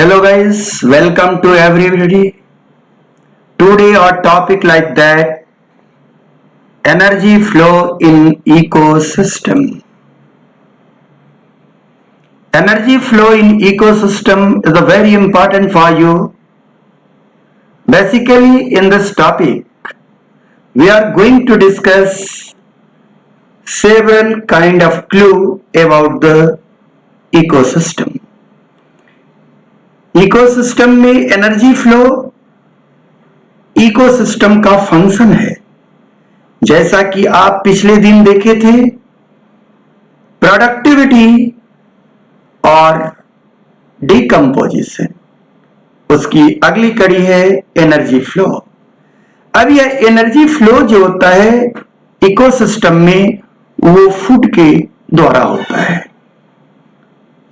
Hello guys, welcome to everybody. Today our topic like that energy flow in ecosystem. Energy flow in ecosystem is a very important for you. Basically in this topic we are going to discuss several kind of clue about the ecosystem. Ecosystem में energy flow ecosystem का function है। जैसा कि आप पिछले दिन देखे थे, प्रोडक्टिविटी और डिकम्पोजिशन, उसकी अगली कड़ी है एनर्जी फ्लो। अब यह एनर्जी फ्लो जो होता है इकोसिस्टम में, वो फूड के द्वारा होता है।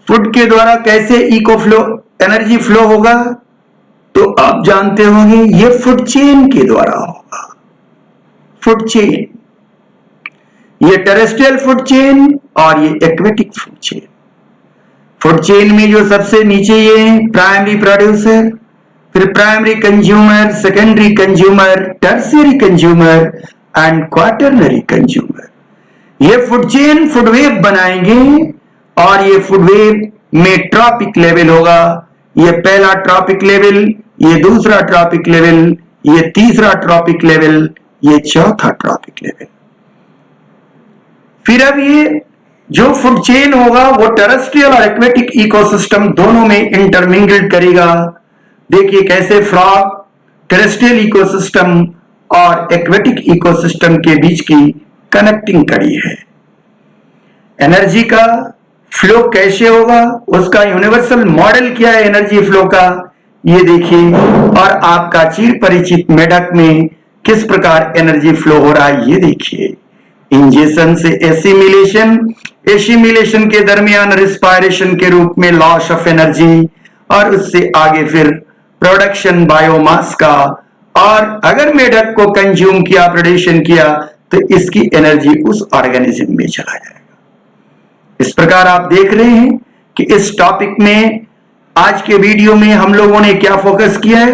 फूड के द्वारा कैसे इको फ्लो एनर्जी फ्लो होगा तो आप जानते होंगे, ये फूड चेन के द्वारा होगा। फूड चेन, ये टेरेस्ट्रियल फूड चेन और ये aquatic food chain. Food chain में जो सबसे नीचे ये प्राइमरी प्रोड्यूसर, फिर primary consumer, secondary consumer, tertiary consumer and quaternary consumer. ये फूड चेन फूड वेब बनाएंगे और ये फूड वेब में ट्रॉपिक लेवल होगा। ये पहला ट्रॉपिक लेवल, ये दूसरा ट्रॉपिक लेवल, ये तीसरा ट्रॉपिक लेवल, ये चौथा ट्रॉपिक लेवल। फिर अब ये जो फूड चेन होगा वो टेरेस्ट्रियल और एक्वेटिक इकोसिस्टम दोनों में इंटरमिंगल्ड करेगा। देखिए कैसे फ्रॉग टेरेस्ट्रियल इकोसिस्टम और एक्वेटिक इकोसिस्टम के बीच की कनेक्टिंग कड़ी है। एनर्जी का फ्लो कैसे होगा, उसका यूनिवर्सल मॉडल क्या है एनर्जी फ्लो का, ये देखिए। और आपका चिर परिचित मेढक में किस प्रकार एनर्जी फ्लो हो रहा है, ये देखिए। इंजेक्शन से एसिमिलेशन, एसिमिलेशन के दरमियान रिस्पायरेशन के रूप में लॉस ऑफ एनर्जी, और उससे आगे फिर प्रोडक्शन बायोमास का। और अगर मेढक को कंज्यूम किया, प्रोडक्शन किया, तो इसकी एनर्जी उस ऑर्गेनिज्म में चला जाएगा। इस प्रकार आप देख रहे हैं कि इस टॉपिक में आज के वीडियो में हम लोगों ने क्या फोकस किया है।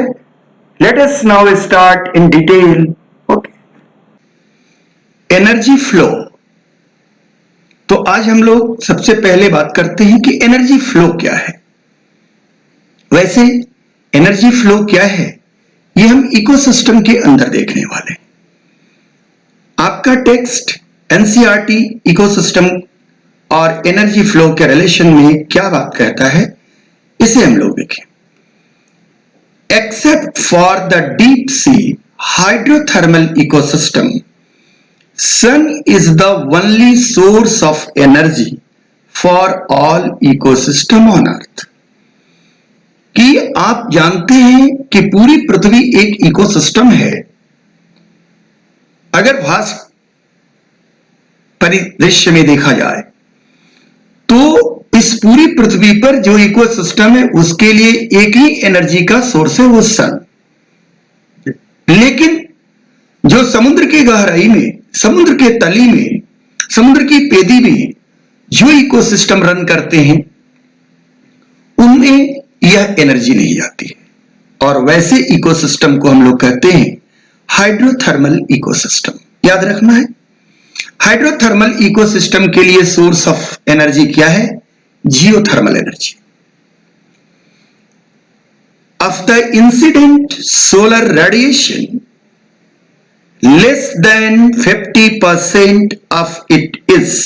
Let us now start in detail. Okay, energy flow. तो आज हम लोग सबसे पहले बात करते हैं कि एनर्जी फ्लो क्या है। वैसे एनर्जी फ्लो क्या है ये हम इकोसिस्टम के अंदर देखने वाले हैं। आपका टेक्स्ट एनसीईआरटी इकोसिस्टम और एनर्जी फ्लो के रिलेशन में क्या बात कहता है, इसे हम लोग देखें। Except for the deep sea hydrothermal ecosystem, sun is the only source of energy for all ecosystem on earth. कि आप जानते हैं कि पूरी पृथ्वी एक इकोसिस्टम है। अगर वास्ट परिदृश्य में देखा जाए तो इस पूरी पृथ्वी पर जो इकोसिस्टम है उसके लिए एक ही एनर्जी का सोर्स है, वो सन। लेकिन जो समुद्र की गहराई में, समुद्र के तली में, समुद्र की पेदी में जो इकोसिस्टम रन करते हैं उनमें यह एनर्जी नहीं आती है। और वैसे इकोसिस्टम को हम लोग कहते हैं हाइड्रोथर्मल इकोसिस्टम। याद रखना है, हाइड्रोथर्मल इकोसिस्टम के लिए सोर्स ऑफ एनर्जी क्या है, geothermal energy. Of the incident solar radiation less than 50% of it is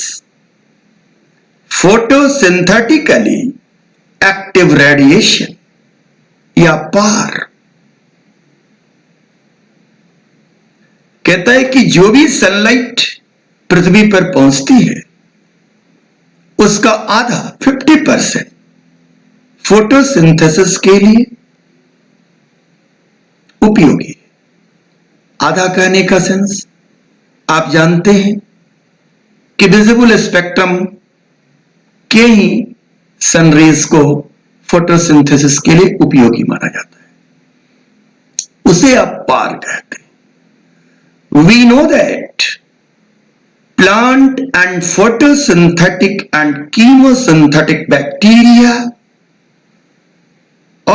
photosynthetically active radiation या पार। कहता है कि जो भी सनलाइट पृथ्वी पर पहुंचती है उसका आधा 50% फोटोसिंथेसिस के लिए उपयोगी। आधा कहने का सेंस, आप जानते हैं कि विजिबल स्पेक्ट्रम के ही सनरेज को फोटोसिंथेसिस के लिए उपयोगी माना जाता है, उसे आप पार कहते हैं। We know that plant and photosynthetic and chemosynthetic bacteria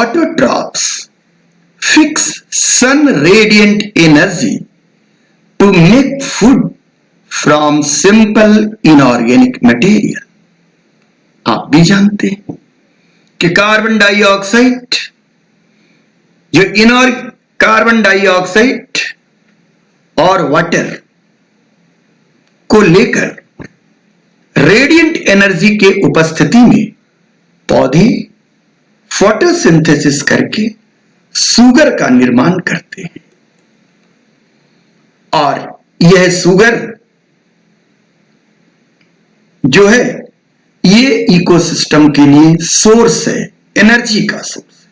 autotrophs fix sun radiant energy to make food from simple inorganic material. आप भी जानते हैं कि कार्बन डाइऑक्साइड कार्बन डाइऑक्साइड और वाटर को लेकर रेडिएंट एनर्जी के उपस्थिति में पौधे फोटोसिंथेसिस करके शुगर का निर्माण करते हैं और यह शुगर जो है ये इकोसिस्टम के लिए सोर्स है, एनर्जी का सोर्स है।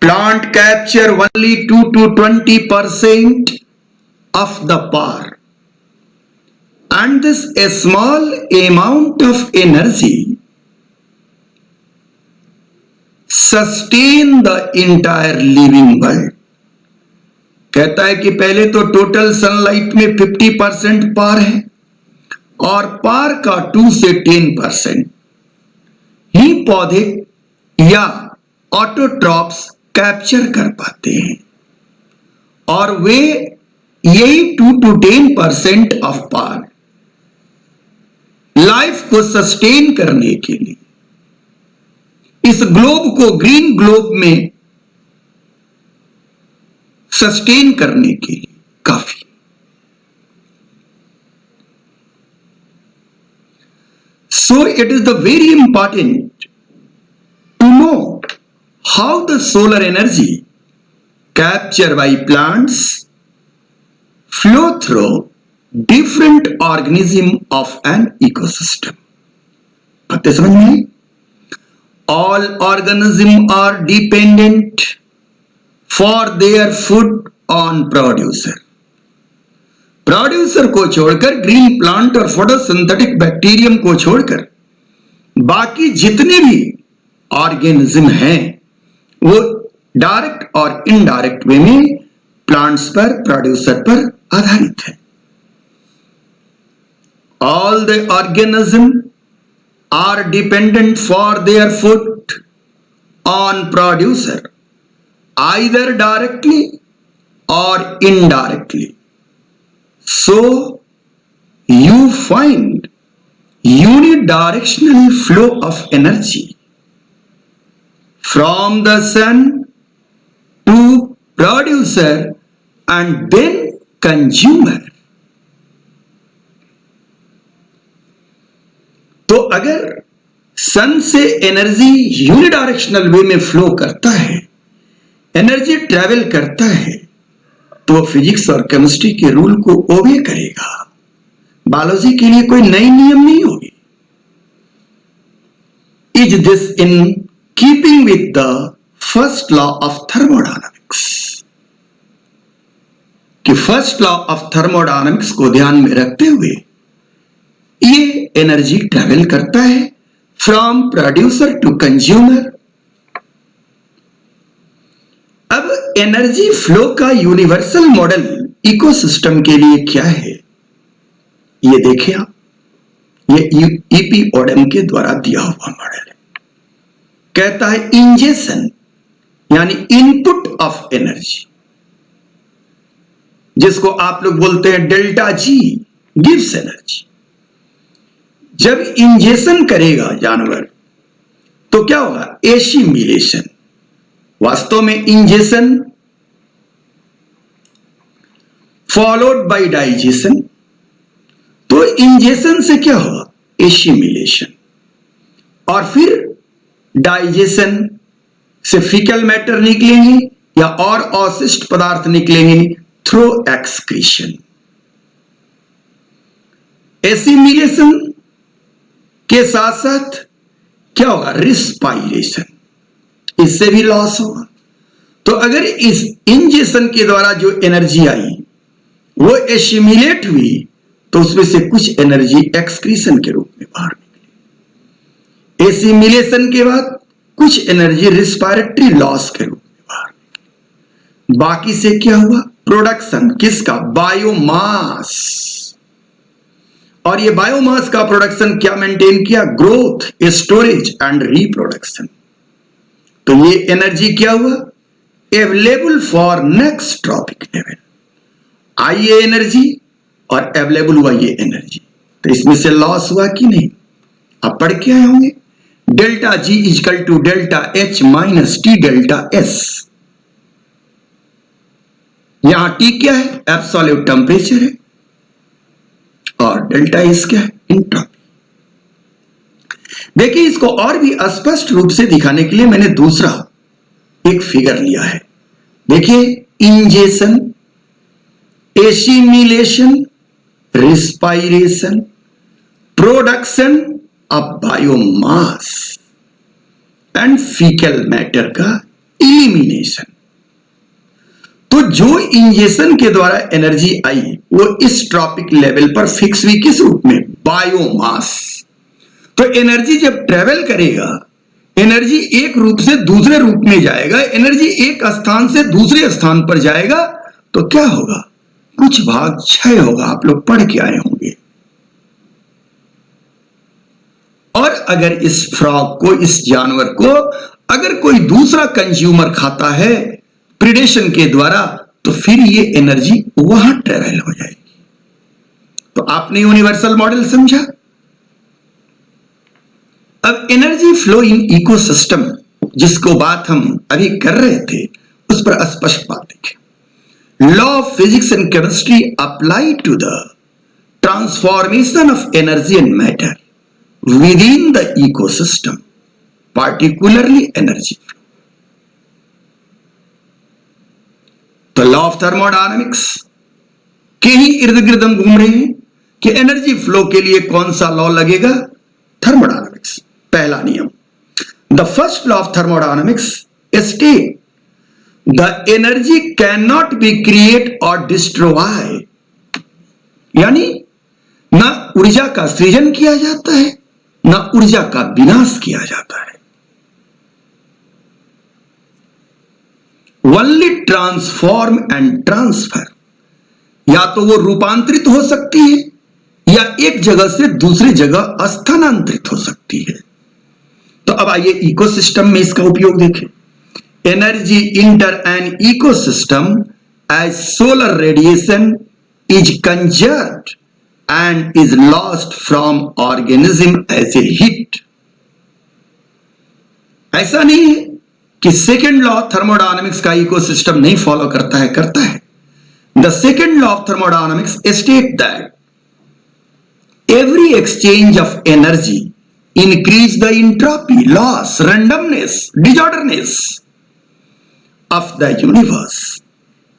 Plant capture only 2 to 20% of the power and this a small amount of energy sustain the entire living world। कहता है कि पहले तो टोटल सनलाइट में 50% पार है और पार का 2 से 10% ही पौधे या ऑटोट्रॉप्स कैप्चर कर पाते हैं और वे यही 2 to 10% ऑफ पार लाइफ को सस्टेन करने के लिए, इस ग्लोब को ग्रीन ग्लोब में सस्टेन करने के लिए काफी। So it is the very important to know how the solar energy captured by plants flow through different organism of an ecosystem। बातें समझ में? All organism are dependent for their food on producer। Producer को छोड़कर, green plant और photosynthetic bacterium को छोड़कर बाकी जितने भी ऑर्गेनिज्म हैं वो डायरेक्ट और इनडायरेक्ट वे में प्लांट्स पर, प्रोड्यूसर पर आधारित है। All the organism are dependent for their food on producer either directly और indirectly. So you find unidirectional flow of energy from the sun to producer and then consumer। तो अगर सन से energy unidirectional वे में flow करता है, energy travel करता है, तो फिजिक्स और केमिस्ट्री के रूल को ओबे करेगा। बायोलॉजी के लिए कोई नई नियम नहीं होगी। Is this in keeping with the first law of thermodynamics? कि फर्स्ट लॉ ऑफ थर्मोडायनामिक्स को ध्यान में रखते हुए ये एनर्जी ट्रेवल करता है फ्रॉम प्रोड्यूसर टू कंज्यूमर। अब एनर्जी फ्लो का यूनिवर्सल मॉडल इकोसिस्टम के लिए क्या है, ये देखिए आप, ये ईपी ओडम के द्वारा दिया हुआ मॉडल है। कहता है इंजेक्शन यानी इनपुट ऑफ एनर्जी, जिसको आप लोग बोलते हैं डेल्टा जी, गिव्स एनर्जी। जब इंजेक्शन करेगा जानवर तो क्या होगा? एसिमिलेशन। वास्तव में इंजेक्शन फॉलोड बाय डाइजेशन। तो इंजेक्शन से क्या होगा? एसिमिलेशन। और फिर डाइजेशन से फीकल मैटर निकलेंगे या और अवशिष्ट पदार्थ निकलेंगे थ्रू एक्सक्रीशन। एसिमिलेशन के साथ साथ क्या होगा? रिस्पायरेशन, इससे भी लॉस होगा। तो अगर इस इंजेक्शन के द्वारा जो एनर्जी आई वो एसिमिलेट हुई तो उसमें से कुछ एनर्जी एक्सक्रीशन के रूप में बाहर निकली। एसिमिलेशन के बाद कुछ एनर्जी रिस्पायरेटरी लॉस के रूप में बाहर निकली। बाकी से क्या हुआ? प्रोडक्शन किसका? बायोमास। और ये बायोमास का प्रोडक्शन क्या मेंटेन किया? Growth, storage and reproduction. तो ये एनर्जी क्या हुआ, available for next trophic level. आई ये एनर्जी और अवेलेबल हुआ ये एनर्जी, तो इसमें से लॉस हुआ कि नहीं, आप पढ़ के आए होंगे। Delta G is equal to delta H minus T delta S. यहां टी क्या है, एब्सोल्यूट टेम्परेचर है, और डेल्टा एस क्या है, एंट्रोपी। देखिए इसको और भी स्पष्ट रूप से दिखाने के लिए मैंने दूसरा एक फिगर लिया है। देखिए ingestion, assimilation, respiration, production of biomass and faecal matter का इलिमिनेशन। तो जो इंजेशन के द्वारा एनर्जी आई वो इस ट्रॉपिक लेवल पर फिक्स हुई, किस रूप में, बायोमास। तो एनर्जी जब ट्रेवल करेगा, एनर्जी एक रूप से दूसरे रूप में जाएगा, एनर्जी एक स्थान से दूसरे स्थान पर जाएगा, तो क्या होगा, कुछ भाग क्षय होगा, आप लोग पढ़ के आए होंगे। और अगर इस फ्रॉग को, इस जानवर को अगर कोई दूसरा कंज्यूमर खाता है प्रीडेशन के द्वारा, तो फिर ये एनर्जी वहां ट्रेवल हो जाएगी। तो आपने यूनिवर्सल मॉडल समझा। अब एनर्जी फ्लो इन इकोसिस्टम, जिसको बात हम अभी कर रहे थे, उस पर स्पष्ट बात देखें। Law of physics and chemistry apply to the transformation of energy and matter within the ecosystem, particularly energy flow. तो लॉ ऑफ थर्मोडायनामिक्स के ही इर्द गिर्द हम घूम रहे हैं कि एनर्जी फ्लो के लिए कौन सा लॉ लगेगा, थर्मोडायनामिक्स। पहला नियम, the first law of thermodynamics state the energy can not be create और डिस्ट्रॉय, यानी ना ऊर्जा का सृजन किया जाता है ना ऊर्जा का विनाश किया जाता है। ओनली ट्रांसफॉर्म एंड ट्रांसफर, या तो वो रूपांतरित हो सकती है या एक जगह से दूसरी जगह स्थानांतरित हो सकती है। तो अब आइए इकोसिस्टम में इसका उपयोग देखें। Energy enter an ecosystem as solar radiation is conserved and is lost from organism as a heat. ऐसा नहीं है कि सेकेंड लॉ थर्मोडायनामिक्स का इकोसिस्टम नहीं फॉलो करता है, करता है। The second law of thermodynamics state that every exchange of energy increase the entropy, loss, randomness, disorderness of the universe.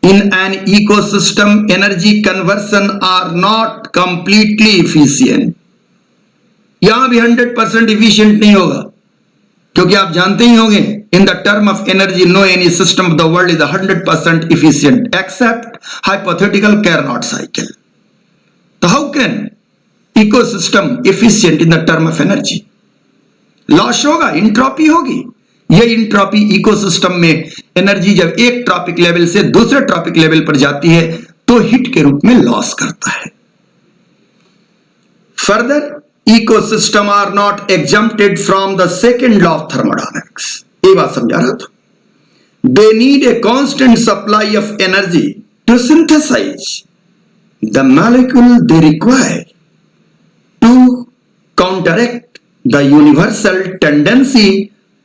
In an ecosystem, energy conversion are not completely efficient. यहां भी 100% efficient नहीं होगा, क्योंकि आप जानते ही होंगे in the term of energy no any system of the world is 100% efficient except hypothetical Carnot cycle. So how can ecosystem efficient in the term of energy? Loss होगा, entropy होगी। यह इंट्रोपी इकोसिस्टम में energy जब एक trophic level से दूसरे trophic level पर जाती है तो हीट के रूप में लॉस करता है। Further, ecosystem are not exempted from the second law of thermodynamics. ये बात समझा रहा था। They need a constant supply of energy to synthesize the molecule they require to counteract the universal tendency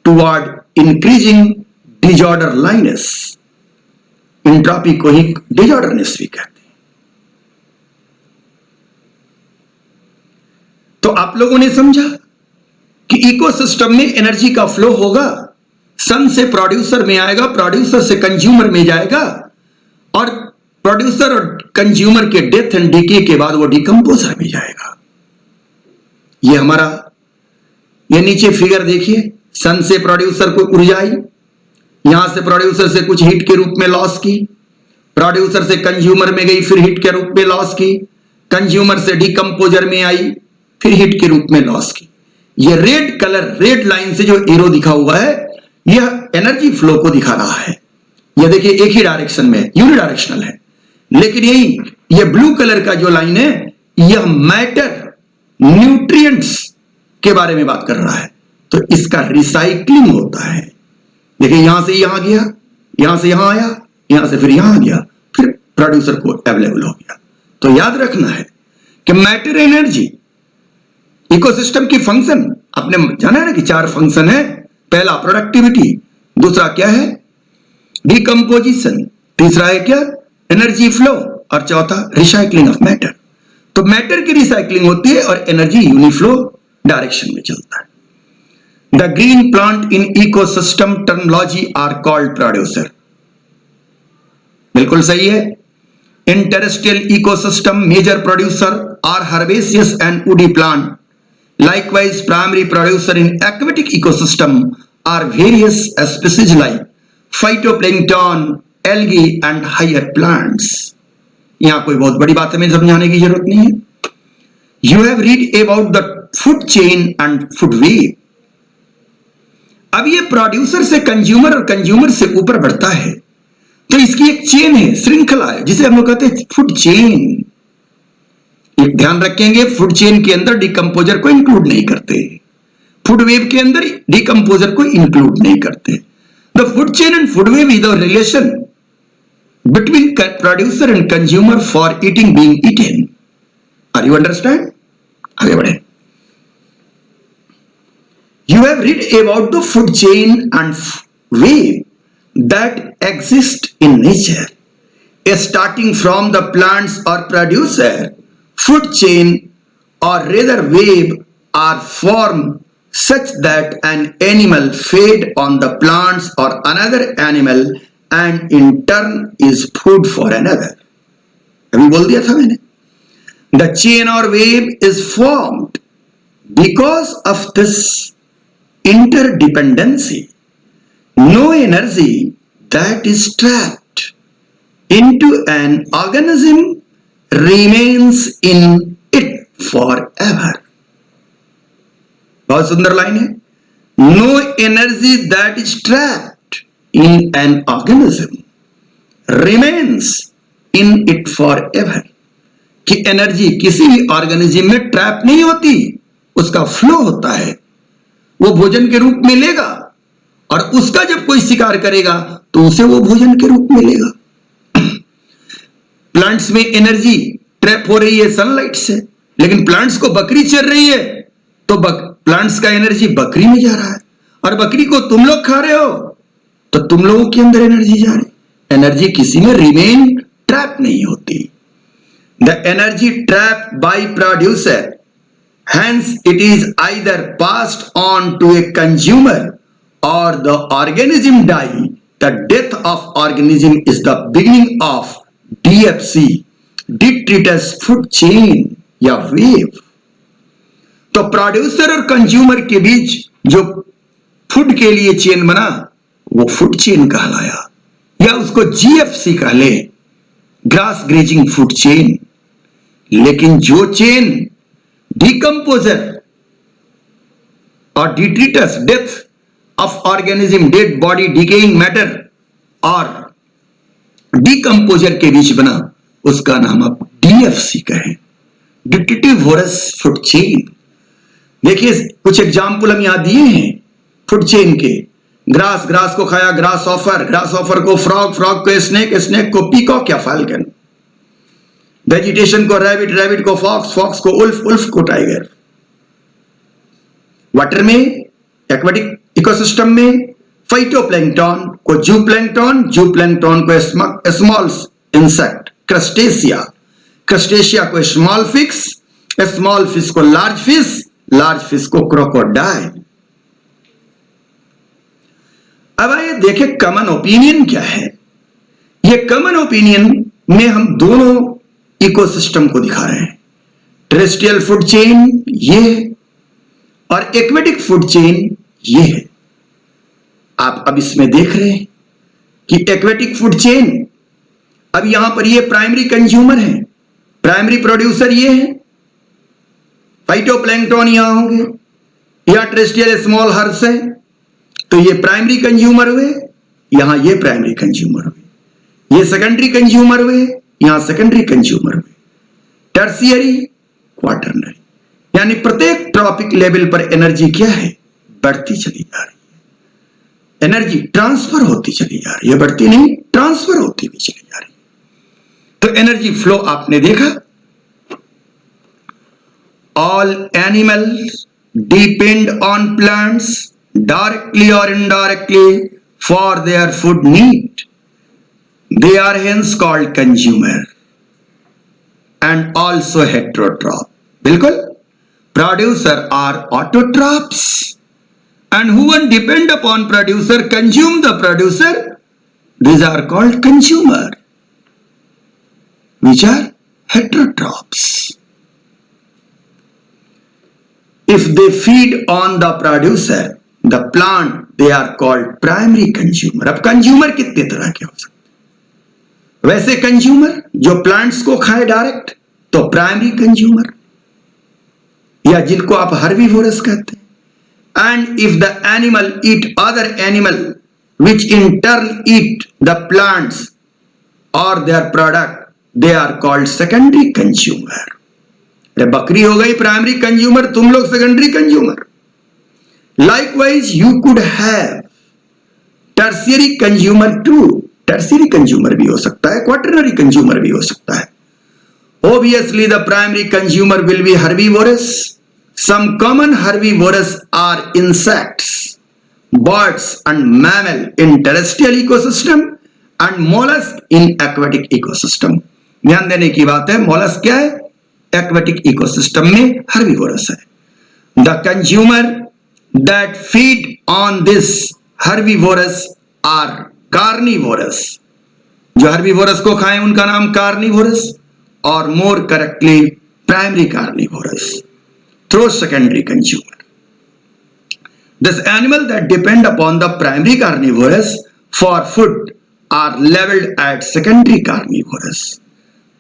toward increasing disorderliness. Entropy को ही डिजॉर्डरनेस भी कहते हैं। तो आप लोगों ने समझा कि इकोसिस्टम में एनर्जी का फ्लो होगा, सन से प्रोड्यूसर में आएगा, प्रोड्यूसर से कंज्यूमर में जाएगा, और प्रोड्यूसर और कंज्यूमर के डेथ एंड डीके के बाद वो डिकम्पोजर में जाएगा। ये हमारा, ये नीचे फिगर देखिए, सन से प्रोड्यूसर को ऊर्जा आई, यहां से प्रोड्यूसर से कुछ हीट के रूप में लॉस की, प्रोड्यूसर से कंज्यूमर में गई, फिर हीट के रूप में लॉस की, कंज्यूमर से डिकम्पोजर में आई, फिर हीट के रूप में लॉस की। ये रेड कलर, रेड लाइन से जो एरो दिखा हुआ है, यह एनर्जी फ्लो को दिखा रहा है। यह देखिए एक ही डायरेक्शन में, यूनिडायरेक्शनल है। लेकिन यही ये ब्लू कलर का जो लाइन है, यह मैटर, न्यूट्रिएंट्स के बारे में बात कर रहा है। तो इसका रिसाइक्लिंग होता है, देखिए यहां से यहां गया, यहां से यहां आया, यहां से फिर यहां गया, फिर प्रोड्यूसर को अवेलेबल हो गया। तो याद रखना है कि मैटर एनर्जी इकोसिस्टम की फंक्शन आपने जाना है ना कि 4 फंक्शन है। पहला प्रोडक्टिविटी, दूसरा क्या है डिकम्पोजिशन, तीसरा है क्या एनर्जी फ्लो, और चौथा रिसाइकलिंग ऑफ मैटर। तो मैटर की रिसाइकलिंग होती है और एनर्जी यूनिफ्लो डायरेक्शन में चलता है। The green plant in ecosystem terminology are called producer, बिल्कुल सही है। In terrestrial ecosystem major producer are herbaceous and woody plant, likewise primary producer in aquatic ecosystem are various species like phytoplankton, algae and higher plants। यहां कोई बहुत बड़ी बात हमें समझाने की जरूरत नहीं है। You have read about the food chain and food web। अब ये प्रोड्यूसर से कंज्यूमर और कंज्यूमर से ऊपर बढ़ता है, तो इसकी एक चेन है, श्रृंखला है, जिसे हम लोग कहते हैं फूड चेन। ध्यान रखेंगे फूड चेन के अंदर डिकम्पोजर को इंक्लूड नहीं करते, फूड वेव के अंदर डिकम्पोजर को इंक्लूड नहीं करते। The food chain and food web is the relation between producer and consumer for eating being eaten. Are you understand? आगे बढ़े। You have read about the food chain and wave that exist in nature, starting from the plants or producer. Food chain or rather wave are formed such that an animal fed on the plants or another animal and in turn is food for another। अभी बोल दिया था मैंने। The chain or wave is formed because of this interdependency। No energy that is trapped into an organism remains in it forever। बहुत सुंदर line है। No energy that is trapped in an organism remains in it forever। कि energy किसी भी organism में trap नहीं होती, उसका फ्लो होता है। वो भोजन के रूप में लेगा और उसका जब कोई शिकार करेगा तो उसे वो भोजन के रूप में लेगा। प्लांट्स में एनर्जी ट्रैप हो रही है सनलाइट से, लेकिन प्लांट्स को बकरी चर रही है तो प्लांट्स का एनर्जी बकरी में जा रहा है, और बकरी को तुम लोग खा रहे हो तो तुम लोगों के अंदर एनर्जी जा रही। एनर्जी किसी में रिमेन ट्रैप नहीं होती। The energy trap by producer, hence it is either passed on to a consumer or the organism die। The death of organism is the beginning of DFC, detritus food chain या wave. तो producer और consumer के बीच जो food के लिए chain बना वो food chain कहलाया, या उसको GFC कह ले, ग्रास ग्रेजिंग फूड चेन। लेकिन जो चेन डिकम्पोजर और detritus, death of organism, dead body, decaying matter और डिकम्पोजर के बीच बना, उसका नाम आप DFC कहें, डिट्रिटिवोरस फूड चेन। देखिए कुछ एग्जाम्पल हम यहां दिए हैं फूड चेन के। ग्रास, ग्रास को खाया ग्रास ऑफर, ग्रास ऑफर को फ्रॉग, फ्रॉग को स्नेक, स्नेक को पीकॉक या फाल्कन, वेजिटेशन को रैबिट, रैबिट को फॉक्स, फॉक्स को उल्फ, उल्फ को टाइगर। वाटर में एक्वेटिक इकोसिस्टम में फाइटोप्लैंक्टन को जूप्लैंक्टन, जूप्लैंक्टन को स्मॉल इंसेक्ट क्रस्टेशिया, क्रस्टेशिया को स्मॉल फिश, स्मॉल फिश को लार्ज फिश, लार्ज फिश को क्रोकोडाइल। अब आइए देखें कॉमन ओपिनियन क्या है। ये कॉमन ओपिनियन में हम दोनों इकोसिस्टम को दिखा रहे हैं। टेरेस्ट्रियल फूड चेन ये है और एक्वेटिक फूड चेन ये है। आप अब इसमें देख रहे हैं कि एक्वेटिक फूड चेन, अब यहां पर ये प्राइमरी कंज्यूमर है, प्राइमरी प्रोड्यूसर ये है, फाइटोप्लैंक्टन यहां होंगे, या टेरेस्ट्रियल स्मॉल हर्ब्स है, तो ये प्राइमरी कंज्यूमर हुए, यहां ये प्राइमरी कंज्यूमर हुए, ये सेकेंडरी कंज्यूमर हुए, यहां सेकेंडरी कंज्यूमर हुए, टर्शियरी, क्वाटरनरी। यानी प्रत्येक ट्रॉपिक लेवल पर एनर्जी क्या है, बढ़ती चली जा रही है। एनर्जी ट्रांसफर होती चली जा रही है, बढ़ती नहीं, ट्रांसफर होती भी चली जा रही है। तो एनर्जी फ्लो आपने देखा। All animals depend on plants directly और indirectly for their food need. They are hence called consumer and also heterotroph. बिल्कुल, producer are autotrophs, and who one depend upon producer, consume the producer, these are called consumer, which are heterotrophs. If they feed on the producer, the plant, they are called primary consumer. अब consumer कितने तरह के हो सकते? वैसे consumer जो plants को खाए डायरेक्ट तो primary consumer, या जिनको आप हर्बीवोरस कहते हैं। And if the animal eat other animal which in turn eat the plants और their product, they are called secondary consumer. बकरी हो गई प्राइमरी कंज्यूमर, तुम लोग secondary consumer. Likewise you could have tertiary consumer too. Tertiary consumer भी हो सकता है, क्वाटरनरी कंज्यूमर भी हो सकता है। Obviously, the primary consumer will be herbivorous. Some common herbivorous are insects, birds and mammal in terrestrial ecosystem and mollusk in aquatic ecosystem. ध्यान देने की बात है, mollusk क्या है? Aquatic ecosystem में herbivorous है। The consumer that feed on this herbivorous are carnivorous. जो herbivorous को खाएं उनका नाम carnivorous, or more correctly primary carnivorous through secondary consumer. This animal that depend upon the primary carnivorous for food are labeled as secondary carnivorous.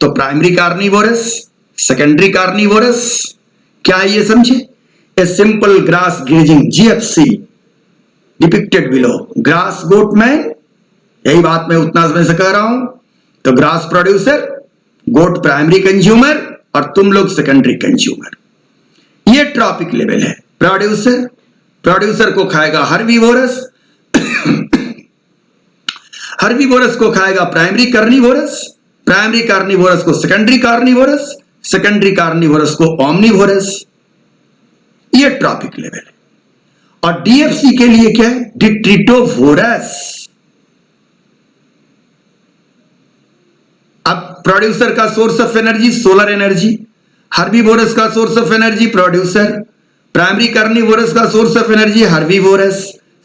तो primary carnivorous, secondary carnivorous क्या है ये समझे? A simple grass grazing GFC depicted below. Grass goat man, यही बात मैं उतना समय से कह रहा हूं। तो ग्रास प्रोड्यूसर, गोट प्राइमरी कंज्यूमर और तुम लोग सेकेंडरी कंज्यूमर। ये ट्रॉपिक लेवल है। प्रोड्यूसर को खाएगा हर्बीवोरस, हर्बीवोरस को खाएगा प्राइमरी कार्निवोरस, प्राइमरी कार्निवोरस को सेकेंडरी कार्निवोरस, सेकेंडरी कार्निवोरस को ओमनिवोरस। ये ट्रॉपिक लेवल है। और डीएफसी के लिए क्या है? डिट्रिटोवोरस। अब प्रोड्यूसर का source of energy solar energy, herbivorous का source of energy producer, primary carnivorous का source of energy herbivorous,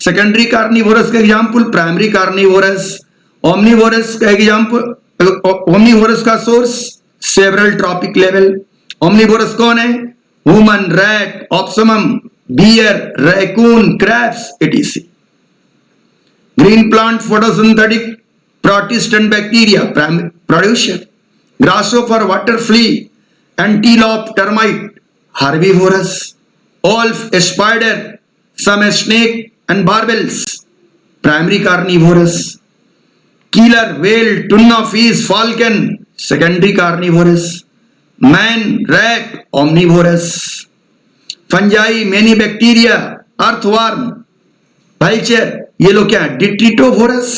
secondary carnivorous का एग्जांपल प्राइमरी कार्निवोरस, ओमनिवोरस का एग्जांपल, ओमनिवोरस का source several trophic level. Omnivorous कौन है? Human, rat, opossum, bear, raccoon, crabs etc. Green plant photosynthetic protist and bacteria producer, grasshopper, water flea, antelope, termite herbivorous, wolf, spider, some snake and barbels primary carnivorous, killer whale, tuna fish, falcon secondary carnivorous, man, rat omnivorous, fungi, many bacteria, earthworm, vulture, ये लोग क्या है? डिट्रिटोवोरस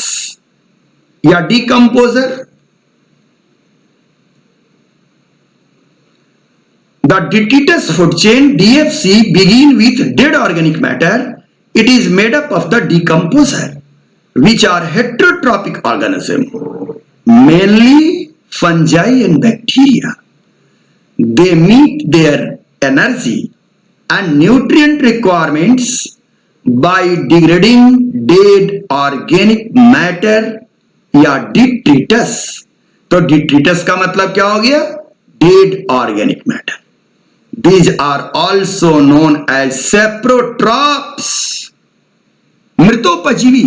या decomposer. The detritus food chain DFC begin with dead organic matter. It is made up of the decomposer, which are heterotrophic organisms, mainly fungi and bacteria. They meet their energy and nutrient requirements by degrading dead organic matter या detritus. तो detritus का मतलब क्या हो गया? Dead organic matter. These are also known as saprotrophs, मृतोपजीवी।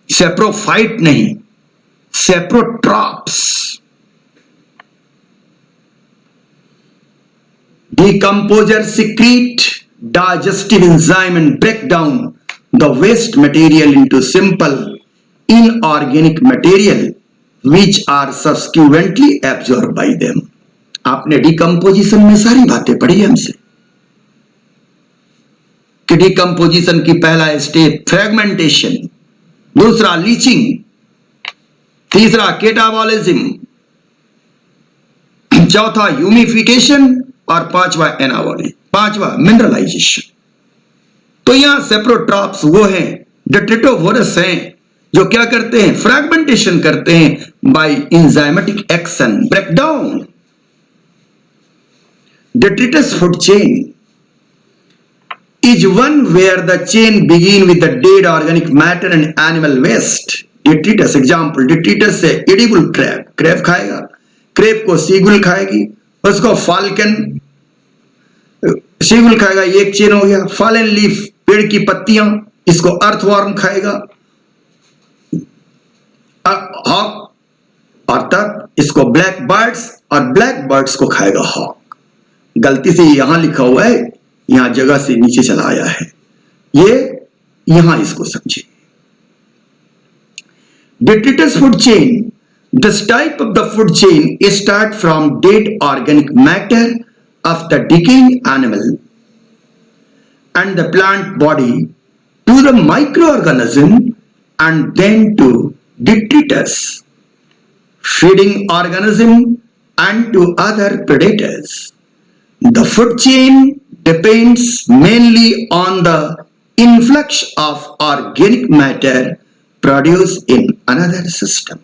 Saprophyte नहीं, saprotrophs. Decomposer secrete digestive enzyme and break down the waste material into simple inorganic material which are subsequently absorbed by them. आपने decomposition में सारी बातें पढ़ी हमसे। कि decomposition की पहला स्टेप फ्रेगमेंटेशन, दूसरा लीचिंग, तीसरा केटाबॉलिज्म, चौथा ह्यूमिफिकेशन और पांचवा मिनरलाइजेशन। तो यहां सेप्रोट्रॉप्स वो हैं, डेट्रिटोवोरस हैं, जो क्या करते हैं, फ्रैगमेंटेशन करते हैं by enzymatic action, breakdown. Detritus food chain is one where the chain begin with the dead organic matter and animal waste. Detritus example, detritus से edible crab, crab खाएगा, crab को seagull खाएगी, उसको falcon, seagull खाएगा, ये एक chain हो गया। fallen leaf, पेड़ की पत्तियां, इसको earthworm खाएगा, hawk, और तब इसको black birds और black birds को खाएगा hawk। गलती से यहां लिखा हुआ है, यहां जगह से नीचे चला आया है, ये यहां इसको समझे। Detritus food chain, this type of the food chain start from dead organic matter of the decaying animal and the plant body to the microorganism and then to detritus, feeding organism and to other predators. The food chain depends mainly on the influx of organic matter produced in another system.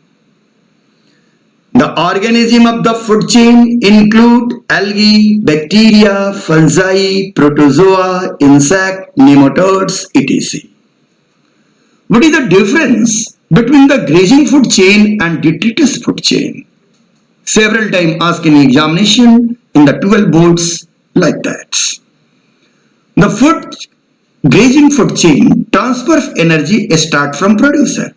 The organism of the food chain include algae, bacteria, fungi, protozoa, insect, nematodes, etc. What is the difference between the grazing food chain and detritus food chain? Several times asked in examination in the 12 boards like that. The grazing food chain transfer of energy start from producer.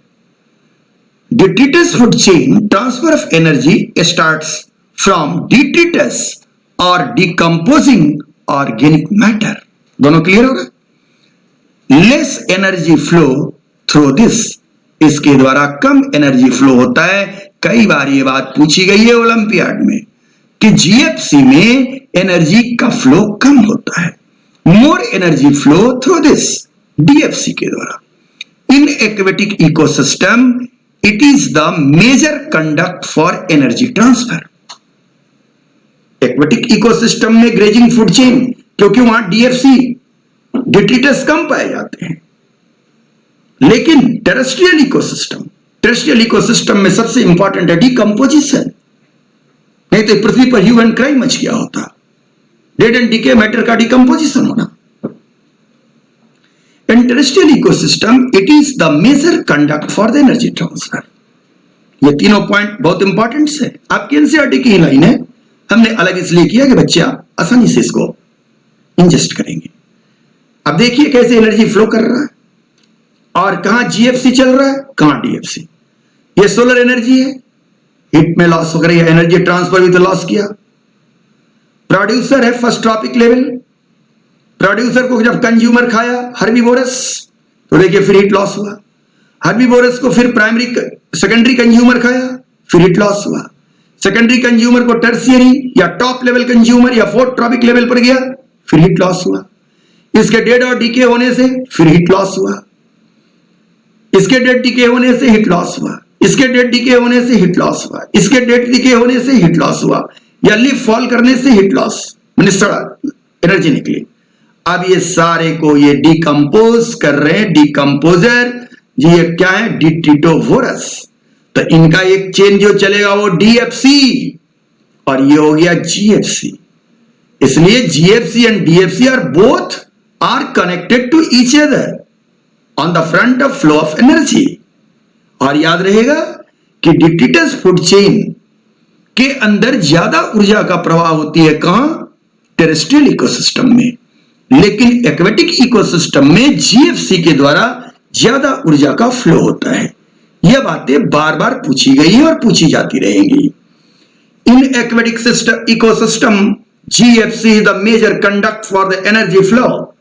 Detritus food chain transfer of energy starts from detritus or decomposing organic matter. दोनों clear होगा? Less energy flow through this. इसके द्वारा कम energy flow होता है। कई बार ये बात पूछी गई है ओलंपियाड में कि जीएफसी में एनर्जी का फ्लो कम होता है, more energy flow through this, DFC के द्वारा। In aquatic ecosystem it is the major conduct for energy transfer. Aquatic ecosystem में ग्रेजिंग फूड चेन, क्योंकि वहां डीएफसी, डिट्रिटस कम पाए जाते हैं, लेकिन टेरेस्ट्रियल इकोसिस्टम में सबसे इंपॉर्टेंट है डिकम्पोजिशन। नहीं तो पृथ्वी पर ह्यूमन क्राइम मच गया होता, डेड एंड डीके मैटर का डिकम्पोजिशन होना। In terrestrial ecosystem it is the major conduct for the energy transfer. ये तीनों पॉइंट बहुत इंपॉर्टेंट है, आपकी एनसीईआरटी की ही लाइन है, हमने अलग इसलिए किया कि बच्चे आसानी से इसको इंजेस्ट करेंगे। अब देखिए कैसे एनर्जी फ्लो कर रहा है और कहां जीएफसी चल रहा है, कहां डीएफसी। ये सोलर एनर्जी है, हीट में लॉस हो रही है, एनर्जी ट्रांसफर भी तो लॉस किया। प्रोड्यूसर है फर्स्ट ट्रॉपिक लेवल, प्रोड्यूसर को जब कंज्यूमर खाया हर्बीवोरस, तो देखिए फिर हीट लॉस हुआ। हर्बीवोरस को फिर सेकेंडरी कंज्यूमर खाया, फिर हीट लॉस हुआ। सेकेंडरी कंज्यूमर को टर्शियरी या टॉप लेवल कंज्यूमर या फोर्थ ट्रॉपिक लेवल पर गया, फिर हीट लॉस हुआ। इसके डेड और डीके होने से फिर हीट लॉस हुआ, इसके डेड डीके होने से हीट लॉस हुआ, इसके डेड डीके होने से हीट लॉस हुआ, इसके डेड डीके होने से हीट लॉस हुआ, या लीफ फॉल करने से हीट लॉस, एनर्जी निकली। अब ये सारे को ये डिकम्पोज कर रहे हैं, डिकम्पोजर जी, ये क्या है, डिट्रिटोवोरस। तो इनका एक चेन जो चलेगा वो डीएफसी और ये हो गया जीएफसी। इसलिए GFC and DFC are both are connected to each other on the front of flow of energy. और याद रहेगा कि डिट्रिटस फूड चेन के अंदर ज्यादा ऊर्जा का प्रवाह होती है, कहां, टेरेस्ट्रियल इकोसिस्टम में, लेकिन एक्वेटिक इकोसिस्टम में जीएफसी के द्वारा ज्यादा ऊर्जा का फ्लो होता है। यह बातें बार बार पूछी गई है और पूछी जाती रहेंगी। In aquatic system ecosystem GFC is the major conduct for the energy flow.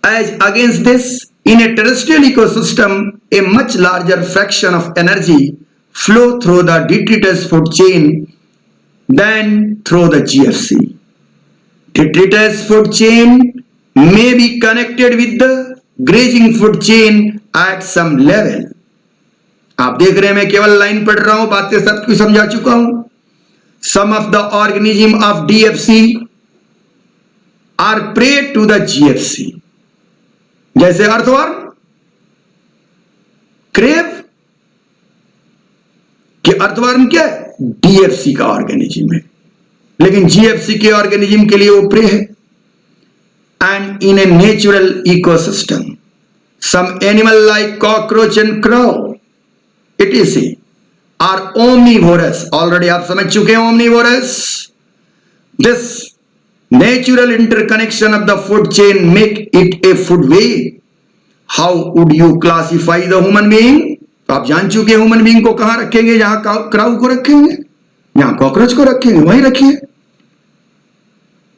As against this, in a terrestrial ecosystem, a much larger fraction of energy flow through the detritus food chain than through the GFC. Detritus food chain may be connected with the grazing food chain at some level. आप देख रहे हैं मैं केवल line पढ़ रहा हूं, बातें सबको समझा चुका हूं. Some of the organism of DFC are prey to the GFC. जैसे अर्थवर्म, क्रेव, कि अर्थवर्म क्या है? डीएफसी का ऑर्गेनिज्म है, लेकिन जीएफसी के ऑर्गेनिज्म के लिए वो प्रे है. And in a natural ecosystem some animal like cockroach and crow it is are omnivorous. Already आप समझ चुके हैं omnivorous. This natural interconnection of the food chain make it a food web. How would you classify the human being? आप जान चुके हैं human being को कहां रखेंगे? जहां क्राउ को रखेंगे, यहां कॉकरोच को रखेंगे, वहीं रखिए.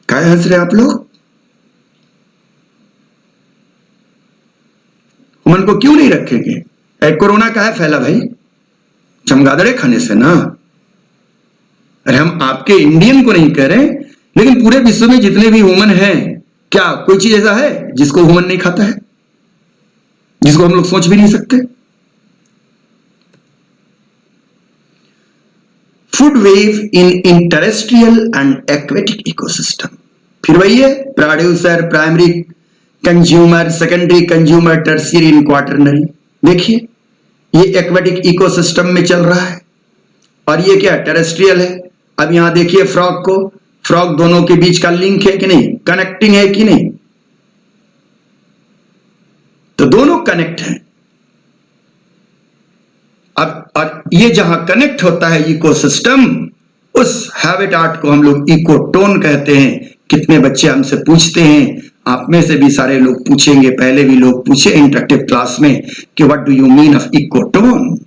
क्या हंस रहे आप लोग? ह्यूमन को क्यों नहीं रखेंगे? कोरोना का है फैला भाई, चमगादड़े खाने से ना. अरे हम आपके इंडियन को नहीं कह रहे, लेकिन पूरे विश्व में जितने भी ह्यूमन हैं, क्या कोई चीज ऐसा है जिसको ह्यूमन नहीं खाता है, जिसको हम लोग सोच भी नहीं सकते? Food wave in terrestrial and aquatic ecosystem. फिर वही है, producer, primary consumer, secondary consumer, tertiary and quaternary. देखिए ये एक्वेटिक इकोसिस्टम में चल रहा है, और ये क्या टेरेस्ट्रियल है. अब यहां देखिए फ्रॉग को, फ्रॉग दोनों के बीच का लिंक है कि नहीं, कनेक्टिंग है कि नहीं? तो दोनों कनेक्ट हैं. अब और ये जहां कनेक्ट होता है इकोसिस्टम, उस हैबिटाट को हम लोग इकोटोन कहते हैं. कितने बच्चे हमसे पूछते हैं, आप में से भी सारे लोग पूछेंगे, पहले भी लोग पूछे इंटरेक्टिव क्लास में कि what do you mean of ecotone.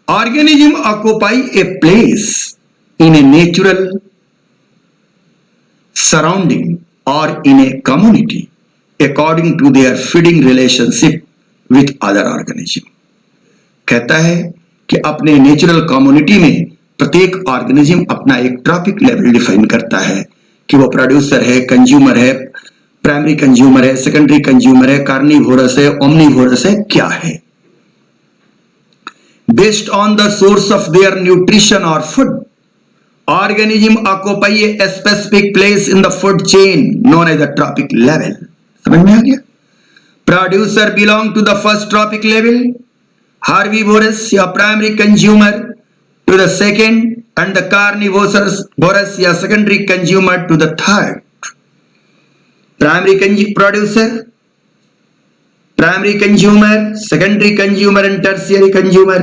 Organism occupy a place in a natural surrounding or in a community according to their feeding relationship with other organism. कहता है कि अपने नेचुरल कम्युनिटी में प्रत्येक ऑर्गेनिज्म अपना एक ट्रॉपिक लेवल डिफाइन करता है कि वो प्रोड्यूसर है, कंज्यूमर है, प्राइमरी कंज्यूमर है, सेकेंडरी कंज्यूमर है, कार्निवोरस है, ओमनीवोरस है, क्या है. Based on the source of their nutrition और food, organism occupy a specific place in the food chain known as the trophic level. समझ में आ गया? Producer belong to the first trophic level, herbivorous या primary consumer to the second, and the carnivorous या secondary consumer to the third. Primary producer, primary consumer, secondary consumer and tertiary consumer.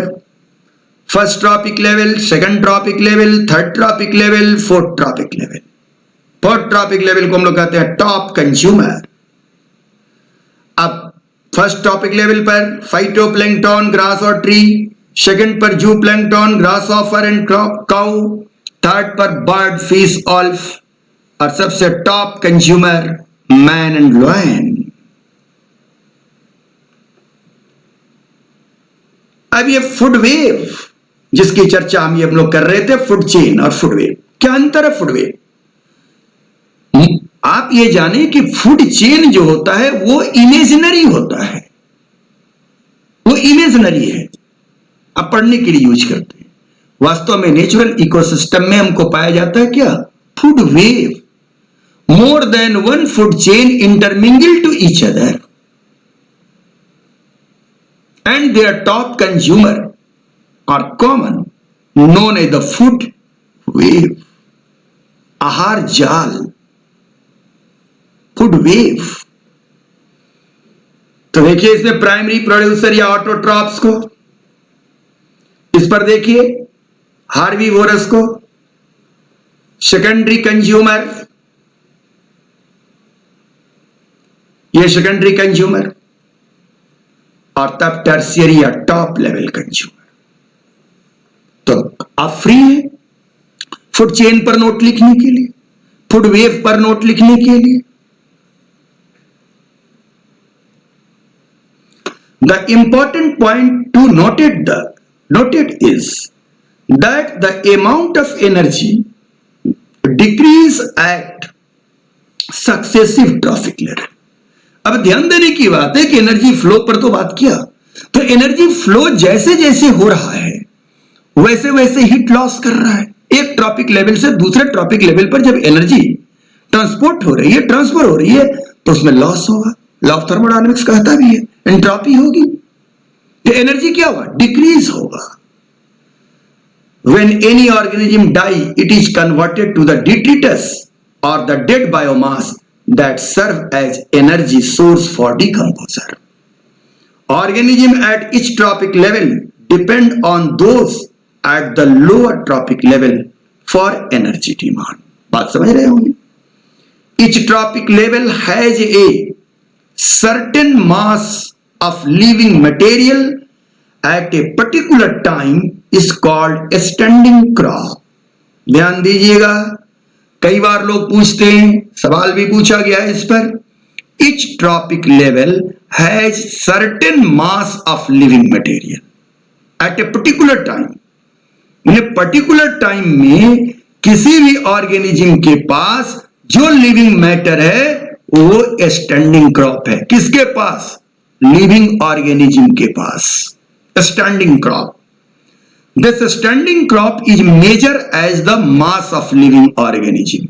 First trophic level, second trophic level, third trophic level, fourth trophic level. Fourth trophic level को हम लोग कहते हैं top consumer. अब first trophic level पर phytoplankton, grass और tree. Second पर जूप्लैंक्टन, grass offer and cow. Third पर बर्ड, फिश, ऑल्फ. और सबसे top consumer man and lion. अब ये फूड वेव जिसकी चर्चा हम लोग कर रहे थे, फूड चेन और फूड वेव, क्या अंतर है? फूड वेव, आप ये जाने कि फूड चेन जो होता है वो इमेजिनरी होता है, वो इमेजिनरी है, आप पढ़ने के लिए यूज करते हैं. वास्तव में नेचुरल इकोसिस्टम में हमको पाया जाता है क्या? Food web. More than one food chain intermingle to each other and their top consumer are common, known as the food wave. आहार जाल, फूड वेव. तो देखिए इसमें प्राइमरी प्रोड्यूसर या ऑटोट्रॉप्स को, इस पर देखिए हार्बीवोरस को, सेकेंडरी कंज्यूमर, ये सेकेंडरी कंज्यूमर, और तब टर्शियरी या टॉप लेवल कंज्यूमर. तो आप फ्री हैं फूड चेन पर नोट लिखने के लिए, फूड वेव पर नोट लिखने के लिए. The important point two noted is that the amount of energy decrease at successive trophic level. अब ध्यान देने की बात है कि एनर्जी फ्लो पर तो बात किया, तो एनर्जी फ्लो जैसे जैसे हो रहा है वैसे वैसे हीट लॉस कर रहा है। एक ट्रॉपिक लेवल से दूसरे ट्रॉपिक लेवल पर जब एनर्जी ट्रांसपोर्ट हो रही है, ट्रांसफर हो रही है, तो उसमें लॉस होगा। लॉ ऑफ थर्मोडायनेमिक्स कहता भी है, एंट्रोपी होगी, तो एनर्जी क्या होगा, डिक्रीज होगा। When any organism die, it is converted to the detritus or the dead biomass that serve as energy source for decomposition. Organism at each trophic level depend on those at the lower trophic level for energy demand. बात समझ रहे होंगे? Each trophic level has a certain mass of living material at a particular time is called standing crop. ध्यान दीजिएगा, कई बार लोग पूछते हैं, सवाल भी पूछा गया है इस पर। Each trophic level has certain mass of living material at a particular time. Particular time में किसी भी ऑर्गेनिज्म के पास जो लिविंग मैटर है वो स्टैंडिंग क्रॉप है। किसके पास, लिविंग ऑर्गेनिज्म के पास standing crop. This standing crop is measure as the mass of living organism.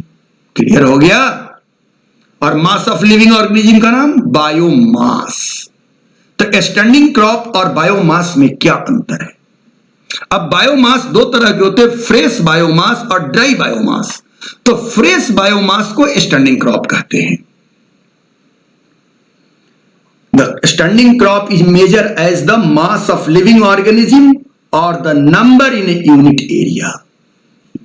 Clear हो गया? और मास ऑफ लिविंग ऑर्गेनिज्म का नाम बायोमास। तो स्टैंडिंग क्रॉप और बायोमास में क्या अंतर है? अब बायोमास दो तरह के होते हैं, फ्रेश बायोमास और ड्राई बायोमास। तो फ्रेश बायोमास को स्टैंडिंग क्रॉप कहते हैं। The standing crop is measured as the mass of living organism or the number in a unit area.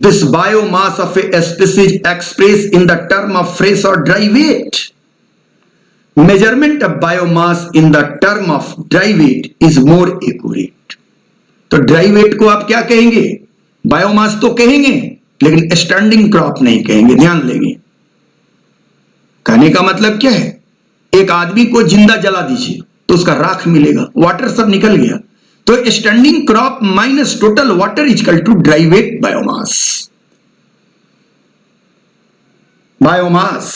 This biomass of a species expressed in the term of fresh or dry weight. Measurement of biomass in the term of dry weight is more accurate. तो dry wait को आप क्या कहेंगे, biomass तो कहेंगे लेकिन standing crop नहीं कहेंगे। ध्यान देंगे, कहने का मतलब क्या है, एक आदमी को जिंदा जला दीजिए तो उसका राख मिलेगा, वाटर सब निकल गया, तो standing crop minus total water equal to dry weight biomass. Biomass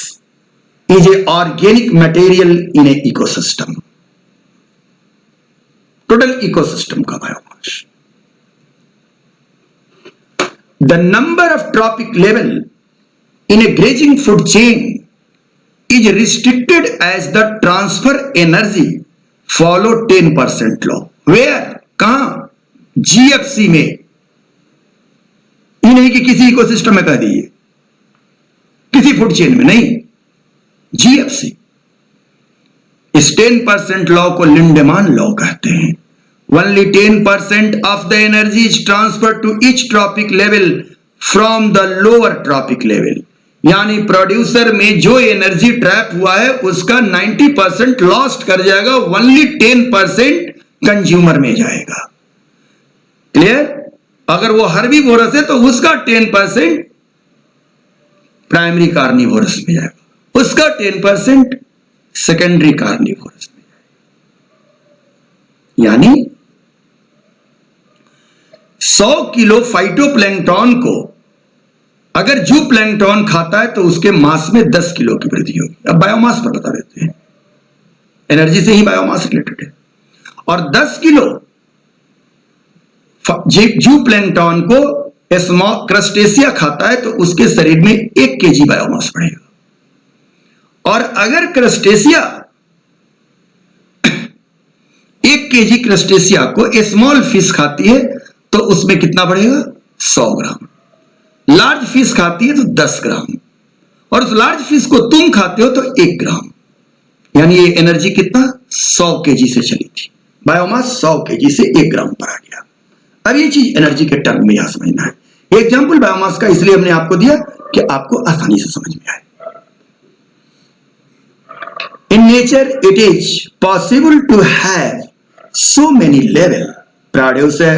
is a organic material in a ecosystem. Total ecosystem का biomass. The number of trophic level in a grazing food chain is restricted as the transfer energy follow 10% law. Where? कहां? GFC में। ये नहीं कि किसी ecosystem में कह दीजिए, किसी फूड चेन में नहीं, GFC। इस 10% लॉ को लिंडेमान लॉ कहते हैं। Only 10% of the energy is transferred to each trophic level from the lower trophic level. यानी प्रोड्यूसर में जो एनर्जी ट्रैप हुआ है उसका 90% लॉस्ट कर जाएगा, ओनली 10% कंज्यूमर में जाएगा। क्लियर? अगर वो हर्बीवोरस है तो उसका 10% प्राइमरी कार्निवोरस में जाएगा, उसका 10% सेकेंडरी कार्निवोरस में जाएगा। यानी 100 किलो फाइटोप्लैंक्टन को अगर जू प्लैंक्टन खाता है तो उसके मास में 10 किलो की वृद्धि होगी। अब बायोमास पर बता देते हैं, एनर्जी से ही बायोमास रिलेटेड है। और 10 किलो जू प्लैंक्टन को स्मॉल क्रस्टेशिया खाता है तो उसके शरीर में 1 केजी बायोमास बढ़ेगा। और अगर क्रस्टेशिया 1 केजी क्रस्टेशिया को स्मॉल फिश खाती है तो उसमें कितना बढ़ेगा, 100 ग्राम। लार्ज फिश खाती है तो 10 ग्राम, और उस लार्ज फिश को तुम खाते हो तो 1 ग्राम। यानी ये एनर्जी कितना, 100 केजी से चली थी, बायोमास 100 केजी से 1 ग्राम पर आ गया। अब ये चीज एनर्जी के टर्म में यहां समझना है। एग्जाम्पल बायोमास का इसलिए हमने आपको दिया कि आपको आसानी से समझ में आए। In nature it is possible to have so many level, producer,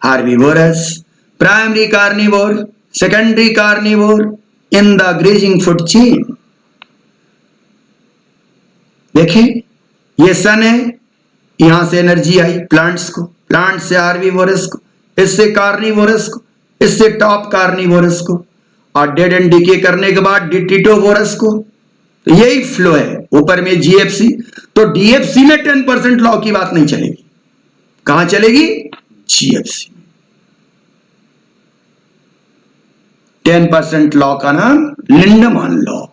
herbivorous, primary carnivore, secondary carnivore in the grazing food chain। देखें ये सन है, यहां से एनर्जी आई प्लांट्स को, प्लांट से हार्बिवोरस को, इससे कार्निवोरस को, इससे टॉप कार्निवोरस को, और डेड एंड डिके करने के बाद डिट्रिटोवोरस को। तो यही फ्लो है, ऊपर में जीएफसी। तो डीएफसी में 10% लॉ की बात नहीं चलेगी, कहां चलेगी? जीएफसी। 10% लॉ का नाम Lindeman law.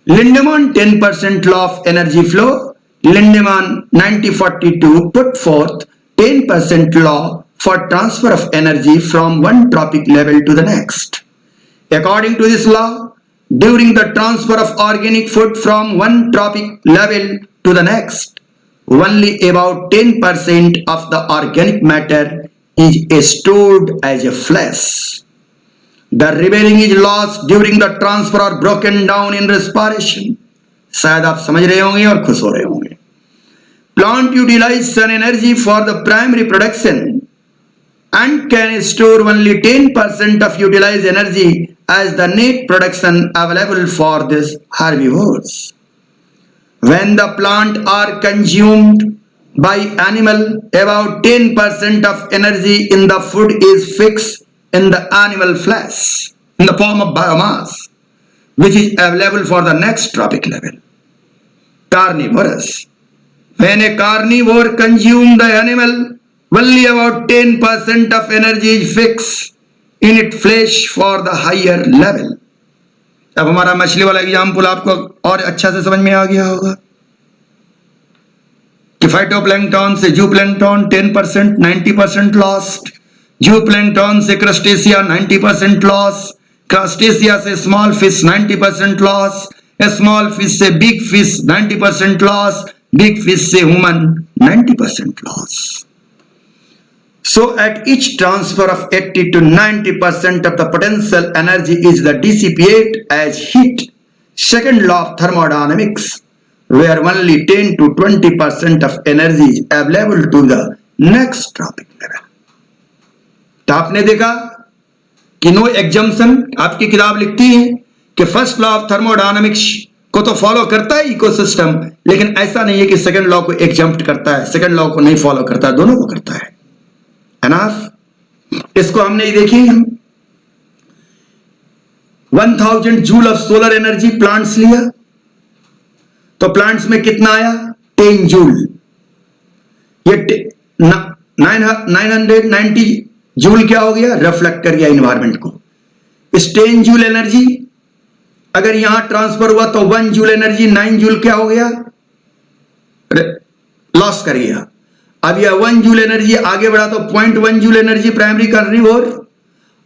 Lindemann 10% law of energy flow. Lindemann 1942 put forth 10% law for transfer of energy from one tropic level to the next. According to this law, during the transfer of organic food from one tropic level to the next, only about 10% of the organic matter is stored as a flesh. The remaining is lost during the transfer or broken down in respiration. शायद आप समझ रहे होंगे और खुश हो रहे होंगे। Plant utilize sun energy for the primary production and can store only 10% of utilized energy as the net production available for these herbivores. When the plant are consumed by animal, about 10% of energy in the food is fixed in the animal flesh in the form of biomass, which is available for the next tropic level. Carnivorous. When a carnivore consumes the animal, only about 10% of energy is fixed in its flesh for the higher level. अब हमारा मछली वाला example आपको और अच्छा से समझ में आ गया होगा कि फाइटोप्लैंक्टन से जूप्लैंक्टन 10%, 90% लॉस्ट, जूप्लैंक्टन से क्रस्टेशिया 90% लॉस, क्रस्टेशिया से small fish 90% loss, small fish से big fish 90% loss, big fish से human 90% loss. So at each transfer of 80 to 90% of the potential energy is the dissipate as heat. Second law of thermodynamics, where only 10 to 20% of energy is available to the next tropic level. तो आपने देखा कि no exemption आपकी किताब लिखती है कि first law of thermodynamics को तो फॉलो करता है इकोसिस्टम, लेकिन ऐसा नहीं है कि सेकंड लॉ को एग्जम्प्ट करता है, सेकंड लॉ को नहीं फॉलो करता है, दोनों को करता है. एनफ इसको हमने देखी, 1000 joule of solar energy plants लिया तो प्लांट्स में कितना आया? 10 जूल. ये 990 जूल क्या हो गया? रिफ्लेक्ट कर गया इन्वायरमेंट को. इस 10 जूल एनर्जी अगर यहां ट्रांसफर हुआ तो 1 जूल एनर्जी 9 जूल क्या हो गया? लॉस कर गया. अब यह 1 जूल एनर्जी आगे बढ़ा तो 0.1 जूल एनर्जी प्राइमरी कार्निवोर,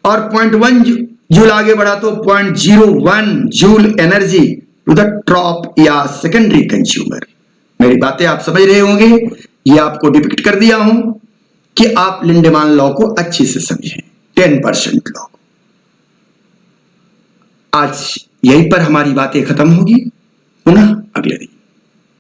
और 0.1 जूल आगे बढ़ा तो 0.01 जूल एनर्जी टू द ट्रॉप या सेकेंडरी कंज्यूमर. मेरी बातें आप समझ रहे होंगे, ये आपको डिपिक्ट कर दिया हूं कि आप लिंडेमान लॉ को अच्छे से समझें, 10% लॉ को. आज यहीं पर हमारी बातें खत्म होगी, पुनः अगले दिन.